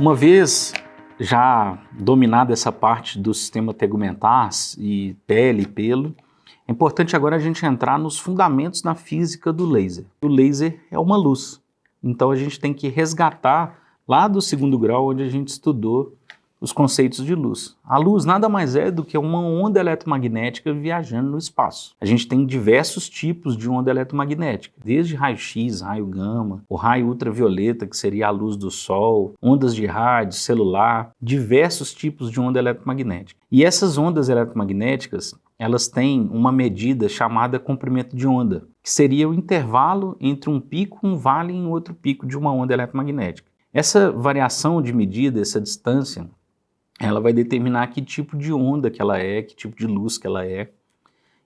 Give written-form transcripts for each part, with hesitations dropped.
Uma vez já dominada essa parte do sistema tegumentar e pele e pelo, é importante agora a gente entrar nos fundamentos da física do laser. O laser é uma luz, então a gente tem que resgatar lá do segundo grau, onde a gente estudou os conceitos de luz. A luz nada mais é do que uma onda eletromagnética viajando no espaço. A gente tem diversos tipos de onda eletromagnética, desde raio-x, raio gama, o raio ultravioleta, que seria a luz do sol, ondas de rádio, celular, diversos tipos de onda eletromagnética. E essas ondas eletromagnéticas, elas têm uma medida chamada comprimento de onda, que seria o intervalo entre um pico, um vale e outro pico de uma onda eletromagnética. Essa variação de medida, essa distância, ela vai determinar que tipo de onda que ela é, que tipo de luz que ela é,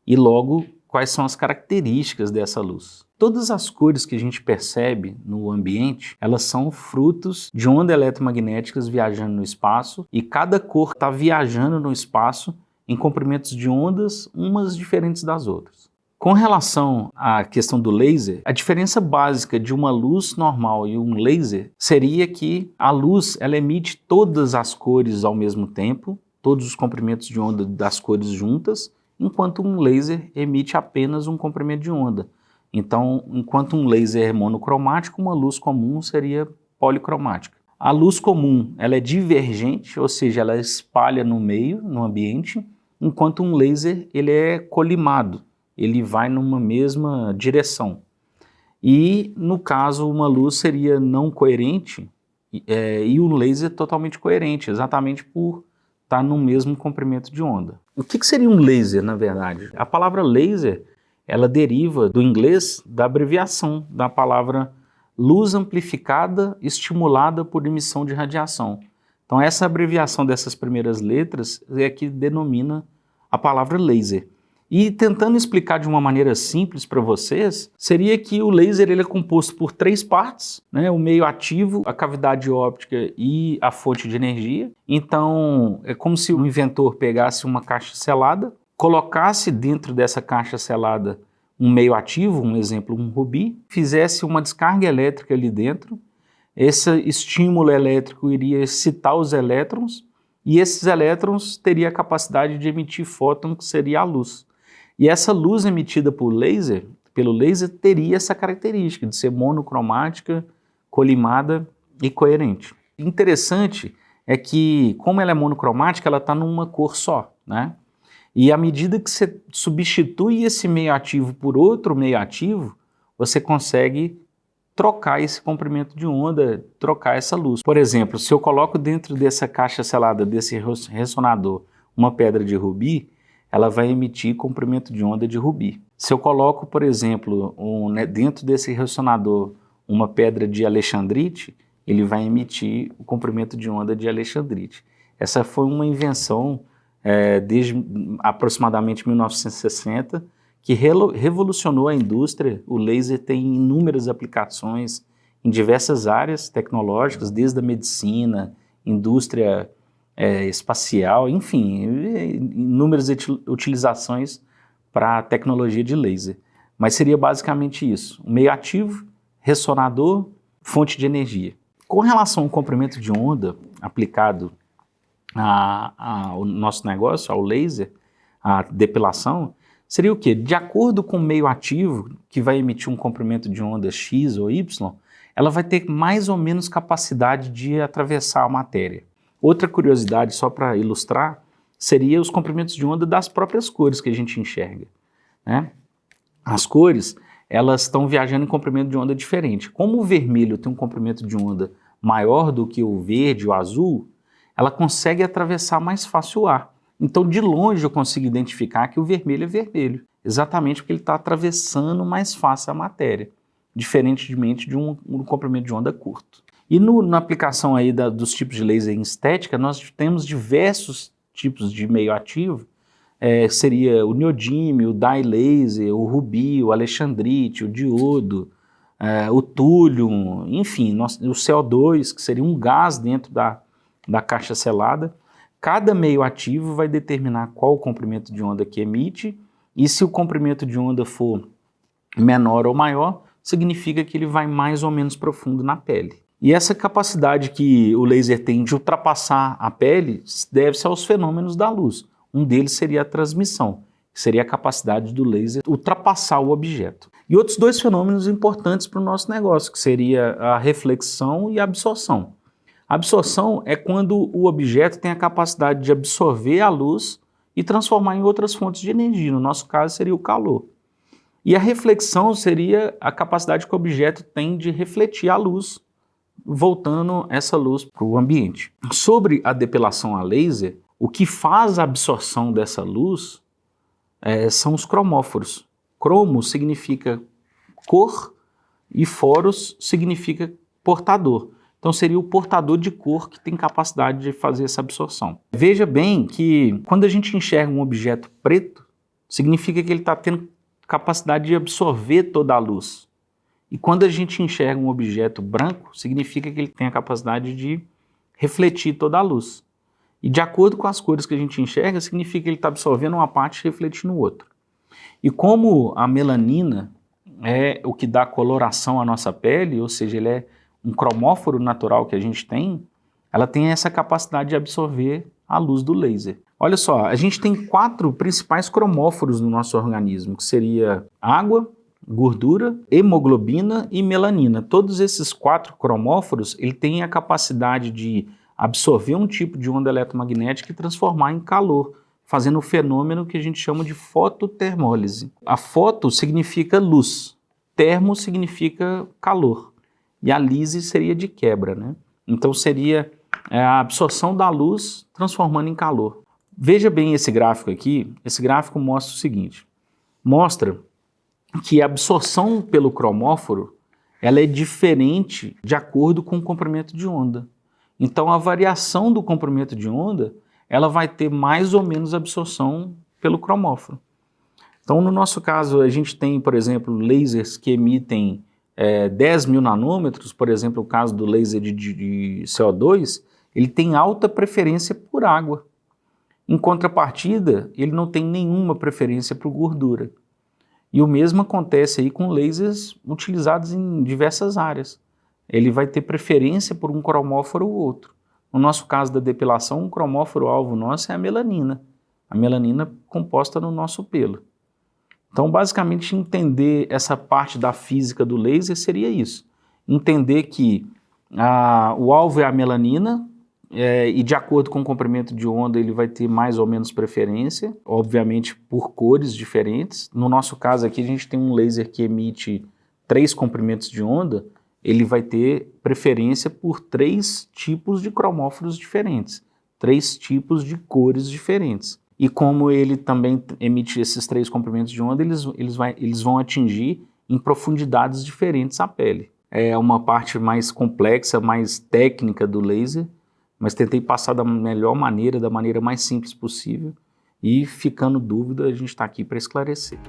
e logo quais são as características dessa luz. Todas as cores que a gente percebe no ambiente, elas são frutos de ondas eletromagnéticas viajando no espaço, e cada cor está viajando no espaço em comprimentos de ondas, umas diferentes das outras. Com relação à questão do laser, a diferença básica de uma luz normal e um laser seria que a luz ela emite todas as cores ao mesmo tempo, todos os comprimentos de onda das cores juntas, enquanto um laser emite apenas um comprimento de onda. Então, enquanto um laser é monocromático, uma luz comum seria policromática. A luz comum ela é divergente, ou seja, ela espalha no meio, no ambiente, enquanto um laser ele é colimado. Ele vai numa mesma direção. E, no caso, uma luz seria não coerente e um laser totalmente coerente, exatamente por estar no mesmo comprimento de onda. O que seria um laser, na verdade? A palavra laser, ela deriva do inglês da abreviação da palavra luz amplificada estimulada por emissão de radiação. Então, essa abreviação dessas primeiras letras é que denomina a palavra laser. E tentando explicar de uma maneira simples para vocês, seria que o laser ele é composto por três partes, né? O meio ativo, a cavidade óptica e a fonte de energia. Então, é como se o inventor pegasse uma caixa selada, colocasse dentro dessa caixa selada um meio ativo, um exemplo, um rubi, fizesse uma descarga elétrica ali dentro, esse estímulo elétrico iria excitar os elétrons, e esses elétrons teriam a capacidade de emitir fóton, que seria a luz. E essa luz emitida pelo laser teria essa característica de ser monocromática, colimada e coerente. Interessante é que, como ela é monocromática, ela está numa cor só, né? E à medida que você substitui esse meio ativo por outro meio ativo, você consegue trocar esse comprimento de onda, trocar essa luz. Por exemplo, se eu coloco dentro dessa caixa selada, desse ressonador, uma pedra de rubi, ela vai emitir comprimento de onda de rubi. Se eu coloco, por exemplo, dentro desse ressonador uma pedra de alexandrite, ele vai emitir o comprimento de onda de alexandrite. Essa foi uma invenção desde aproximadamente 1960, que revolucionou a indústria. O laser tem inúmeras aplicações em diversas áreas tecnológicas, desde a medicina, indústria espacial, enfim, inúmeras utilizações para a tecnologia de laser. Mas seria basicamente isso, um meio ativo, ressonador, fonte de energia. Com relação ao comprimento de onda aplicado ao nosso negócio, ao laser, à depilação, seria o quê? De acordo com o meio ativo, que vai emitir um comprimento de onda X ou Y, ela vai ter mais ou menos capacidade de atravessar a matéria. Outra curiosidade, só para ilustrar, seria os comprimentos de onda das próprias cores que a gente enxerga, né? As cores, elas estão viajando em comprimento de onda diferente. Como o vermelho tem um comprimento de onda maior do que o verde ou o azul, ela consegue atravessar mais fácil o ar. Então, de longe eu consigo identificar que o vermelho é vermelho, exatamente porque ele está atravessando mais fácil a matéria, diferentemente de um comprimento de onda curto. E na aplicação aí dos tipos de laser em estética, nós temos diversos tipos de meio ativo, seria o neodímio, o dye laser, o rubi, o alexandrite, o diodo, o túlio, enfim, o CO2, que seria um gás dentro da caixa selada. Cada meio ativo vai determinar qual o comprimento de onda que emite, e se o comprimento de onda for menor ou maior, significa que ele vai mais ou menos profundo na pele. E essa capacidade que o laser tem de ultrapassar a pele deve-se aos fenômenos da luz. Um deles seria a transmissão, que seria a capacidade do laser ultrapassar o objeto. E outros dois fenômenos importantes para o nosso negócio, que seria a reflexão e a absorção. A absorção é quando o objeto tem a capacidade de absorver a luz e transformar em outras fontes de energia, no nosso caso seria o calor. E a reflexão seria a capacidade que o objeto tem de refletir a luz, voltando essa luz para o ambiente. Sobre a depilação a laser, o que faz a absorção dessa luz são os cromóforos. Cromo significa cor e foros significa portador. Então seria o portador de cor que tem capacidade de fazer essa absorção. Veja bem que quando a gente enxerga um objeto preto, significa que ele está tendo capacidade de absorver toda a luz. E quando a gente enxerga um objeto branco, significa que ele tem a capacidade de refletir toda a luz. E de acordo com as cores que a gente enxerga, significa que ele está absorvendo uma parte e refletindo outra. E como a melanina é o que dá coloração à nossa pele, ou seja, ele é um cromóforo natural que a gente tem, ela tem essa capacidade de absorver a luz do laser. Olha só, a gente tem 4 principais cromóforos no nosso organismo, que seria água, gordura, hemoglobina e melanina. Todos esses 4 cromóforos, ele tem a capacidade de absorver um tipo de onda eletromagnética e transformar em calor, fazendo o fenômeno que a gente chama de fototermólise. A foto significa luz, termo significa calor, e a lise seria de quebra, né? Então seria a absorção da luz transformando em calor. Veja bem esse gráfico aqui, esse gráfico mostra o seguinte, mostra que a absorção pelo cromóforo ela é diferente de acordo com o comprimento de onda. Então a variação do comprimento de onda ela vai ter mais ou menos absorção pelo cromóforo. Então no nosso caso a gente tem, por exemplo, lasers que emitem 10.000 nanômetros, por exemplo o caso do laser de CO2, ele tem alta preferência por água. Em contrapartida, ele não tem nenhuma preferência por gordura. E o mesmo acontece aí com lasers utilizados em diversas áreas. Ele vai ter preferência por um cromóforo ou outro. No nosso caso da depilação, um cromóforo-alvo nosso é a melanina composta no nosso pelo. Então, basicamente, entender essa parte da física do laser seria isso. Entender que o alvo é a melanina, e de acordo com o comprimento de onda ele vai ter mais ou menos preferência, obviamente por cores diferentes. No nosso caso aqui a gente tem um laser que emite 3 comprimentos de onda, ele vai ter preferência por 3 tipos de cromóforos diferentes, 3 tipos de cores diferentes. E como ele também emite esses 3 comprimentos de onda, eles vão atingir em profundidades diferentes a pele. É uma parte mais complexa, mais técnica do laser, mas tentei passar da melhor maneira, da maneira mais simples possível, e ficando dúvida, a gente está aqui para esclarecer.